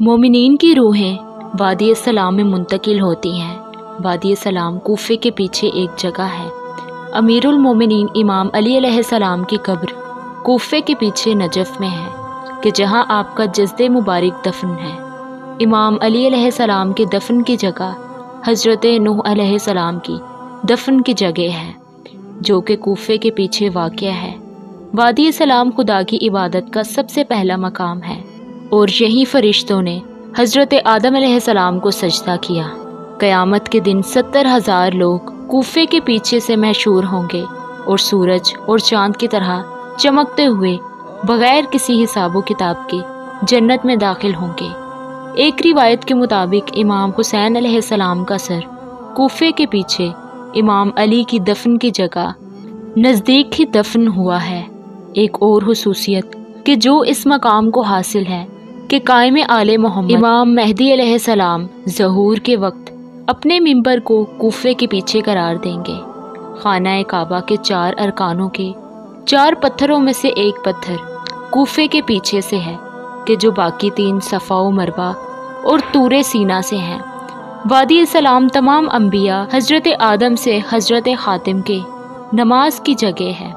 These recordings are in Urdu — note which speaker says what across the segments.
Speaker 1: مومنین کی روحیں وادی سلام میں منتقل ہوتی ہیں۔ وادی سلام کوفے کے پیچھے ایک جگہ ہے۔ امیر المومنین امام علی علیہ السلام کی قبر کوفے کے پیچھے نجف میں ہے کہ جہاں آپ کا جسد مبارک دفن ہے۔ امام علی علیہ السلام کے دفن کی جگہ حضرت نوح علیہ السلام کی دفن کی جگہ ہے جو کہ کوفے کے پیچھے واقع ہے۔ وادی سلام خدا کی عبادت کا سب سے پہلا مقام ہے اور یہی فرشتوں نے حضرت آدم علیہ السلام کو سجدہ کیا۔ قیامت کے دن 70,000 لوگ کوفے کے پیچھے سے محشور ہوں گے اور سورج اور چاند کی طرح چمکتے ہوئے بغیر کسی حساب و کتاب کے جنت میں داخل ہوں گے۔ ایک روایت کے مطابق امام حسین علیہ السلام کا سر کوفے کے پیچھے امام علی کی دفن کی جگہ نزدیک ہی دفن ہوا ہے۔ ایک اور خصوصیت کہ جو اس مقام کو حاصل ہے کہ قائم آل محمد امام مہدی علیہ السلام ظہور کے وقت اپنے منبر کو کوفے کے پیچھے قرار دیں گے۔ خانہ کعبہ کے 4 ارکانوں کے 4 پتھروں میں سے ایک پتھر کوفے کے پیچھے سے ہے کہ جو باقی 3 صفا و مروہ اور طور سینا سے ہیں۔ وادی سلام تمام انبیاء حضرت آدم سے حضرت خاتم کے نماز کی جگہ ہے۔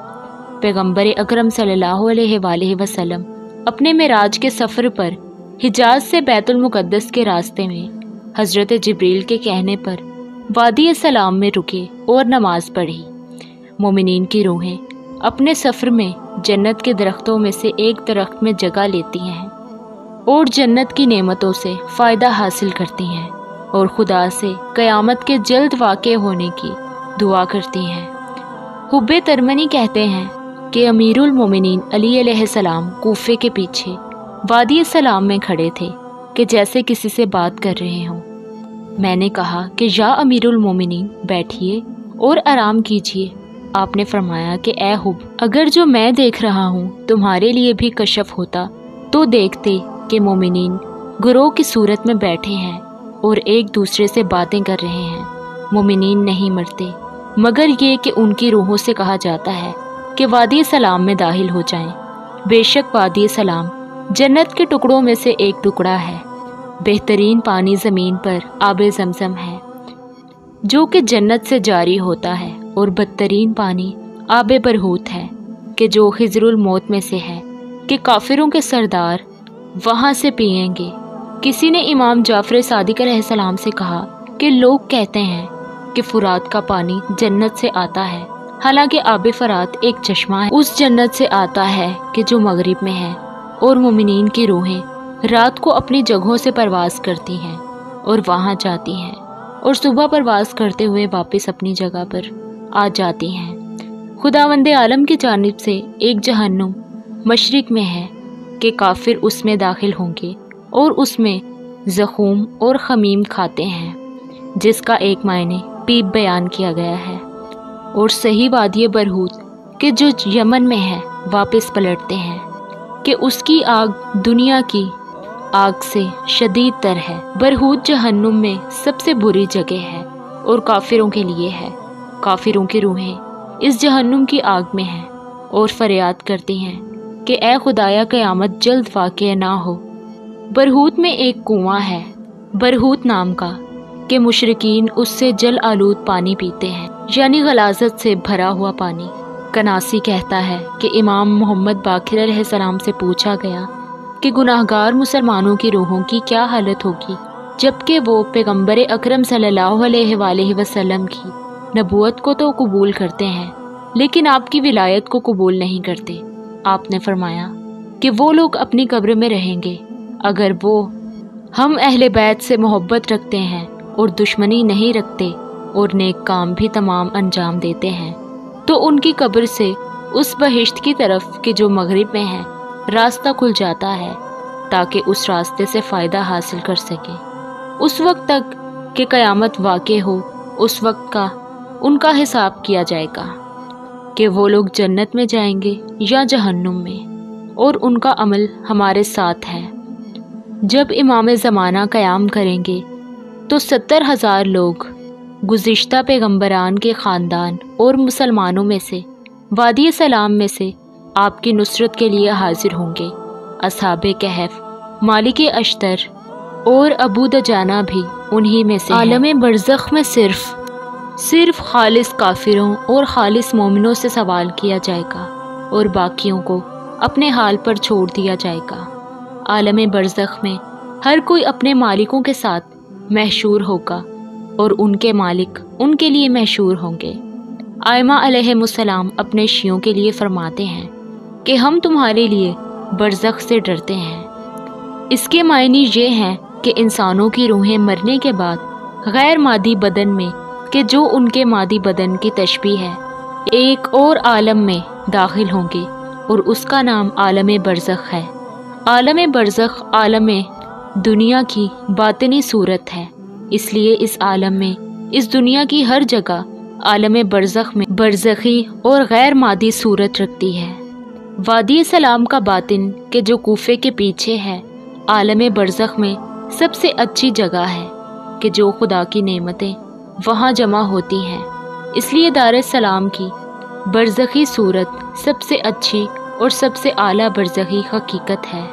Speaker 1: پیغمبر اکرم صلی اللہ علیہ وآلہ وسلم اپنے معراج کے سفر پر حجاز سے بیت المقدس کے راستے میں حضرت جبریل کے کہنے پر وادی سلام میں رکے اور نماز پڑھی۔ مومنین کی روحیں اپنے سفر میں جنت کے درختوں میں سے ایک درخت میں جگہ لیتی ہیں اور جنت کی نعمتوں سے فائدہ حاصل کرتی ہیں اور خدا سے قیامت کے جلد واقع ہونے کی دعا کرتی ہیں۔ حب ترمنی کہتے ہیں کہ امیر المومنین علی علیہ السلام کوفے کے پیچھے وادی سلام میں کھڑے تھے کہ جیسے کسی سے بات کر رہے ہوں۔ میں نے کہا کہ یا امیر المومنین بیٹھیے اور آرام کیجیے۔ آپ نے فرمایا کہ اے حب، اگر جو میں دیکھ رہا ہوں تمہارے لیے بھی کشف ہوتا تو دیکھتے کہ مومنین گروہ کی صورت میں بیٹھے ہیں اور ایک دوسرے سے باتیں کر رہے ہیں۔ مومنین نہیں مرتے مگر یہ کہ ان کی روحوں سے کہا جاتا ہے کہ وادی سلام میں داخل ہو جائیں۔ بے شک وادی سلام جنت کے ٹکڑوں میں سے ایک ٹکڑا ہے۔ بہترین پانی زمین پر آب زمزم ہے جو کہ جنت سے جاری ہوتا ہے، اور بدترین پانی آب برہوت ہے کہ جو خضر الموت میں سے ہے کہ کافروں کے سردار وہاں سے پئیں گے۔ کسی نے امام جعفر صادق علیہ السلام سے کہا کہ لوگ کہتے ہیں کہ فرات کا پانی جنت سے آتا ہے، حالانکہ آب فرات ایک چشمہ ہے اس جنت سے آتا ہے کہ جو مغرب میں ہے۔ اور مومنین کی روحیں رات کو اپنی جگہوں سے پرواز کرتی ہیں اور وہاں جاتی ہیں اور صبح پرواز کرتے ہوئے واپس اپنی جگہ پر آ جاتی ہیں۔ خداوند عالم کی جانب سے ایک جہنم مشرق میں ہے کہ کافر اس میں داخل ہوں گے اور اس میں زخوم اور خمیم کھاتے ہیں، جس کا ایک معنی پیپ بیان کیا گیا ہے۔ اور صحیح وادی برہوت کہ جو یمن میں ہے واپس پلٹتے ہیں کہ اس کی آگ دنیا کی آگ سے شدید تر ہے۔ برہوت جہنم میں سب سے بری جگہ ہے اور کافروں کے لیے ہے۔ کافروں کی روحیں اس جہنم کی آگ میں ہیں اور فریاد کرتی ہیں کہ اے خدایا قیامت جلد واقع نہ ہو۔ برہوت میں ایک کنواں ہے برہوت نام کا کہ مشرکین اس سے جل آلود پانی پیتے ہیں، یعنی غلاظت سے بھرا ہوا پانی۔ کناسی کہتا ہے کہ امام محمد باقر علیہ السلام سے پوچھا گیا کہ گناہگار مسلمانوں کی روحوں کی کیا حالت ہوگی جبکہ وہ پیغمبر اکرم صلی اللہ علیہ وآلہ وسلم کی نبوت کو تو قبول کرتے ہیں لیکن آپ کی ولایت کو قبول نہیں کرتے۔ آپ نے فرمایا کہ وہ لوگ اپنی قبر میں رہیں گے اگر وہ ہم اہل بیت سے محبت رکھتے ہیں اور دشمنی نہیں رکھتے اور نیک کام بھی تمام انجام دیتے ہیں تو ان کی قبر سے اس بہشت کی طرف کہ جو مغرب میں ہے راستہ کھل جاتا ہے تاکہ اس راستے سے فائدہ حاصل کر سکے۔ اس وقت تک کہ قیامت واقع ہو اس وقت کا ان کا حساب کیا جائے گا کہ وہ لوگ جنت میں جائیں گے یا جہنم میں، اور ان کا عمل ہمارے ساتھ ہے۔ جب امام زمانہ قیام کریں گے تو 70,000 لوگ گزشتہ پیغمبران کے خاندان اور مسلمانوں میں سے وادی سلام میں سے آپ کی نصرت کے لیے حاضر ہوں گے۔ اصحاب کہف، مالک اشتر، اور ابو دجانہ بھی انہی میں سے عالم برزخ میں صرف خالص کافروں اور خالص مومنوں سے سوال کیا جائے گا اور باقیوں کو اپنے حال پر چھوڑ دیا جائے گا۔ عالم برزخ میں ہر کوئی اپنے مالکوں کے ساتھ محشور ہوگا اور ان کے مالک ان کے لیے محشور ہوں گے۔ ائمہ علیہم السلام اپنے شیعوں کے لیے فرماتے ہیں کہ ہم تمہارے لیے برزخ سے ڈرتے ہیں۔ اس کے معنی یہ ہیں کہ انسانوں کی روحیں مرنے کے بعد غیر مادی بدن میں کہ جو ان کے مادی بدن کی تشبیہ ہے ایک اور عالم میں داخل ہوں گے اور اس کا نام عالم برزخ ہے۔ عالم برزخ عالم دنیا کی باطنی صورت ہے، اس لیے اس عالم میں اس دنیا کی ہر جگہ عالم برزخ میں برزخی اور غیر مادی صورت رکھتی ہے۔ وادی سلام کا باطن کہ جو کوفے کے پیچھے ہے عالم برزخ میں سب سے اچھی جگہ ہے کہ جو خدا کی نعمتیں وہاں جمع ہوتی ہیں، اس لیے دار السلام کی برزخی صورت سب سے اچھی اور سب سے اعلیٰ برزخی حقیقت ہے۔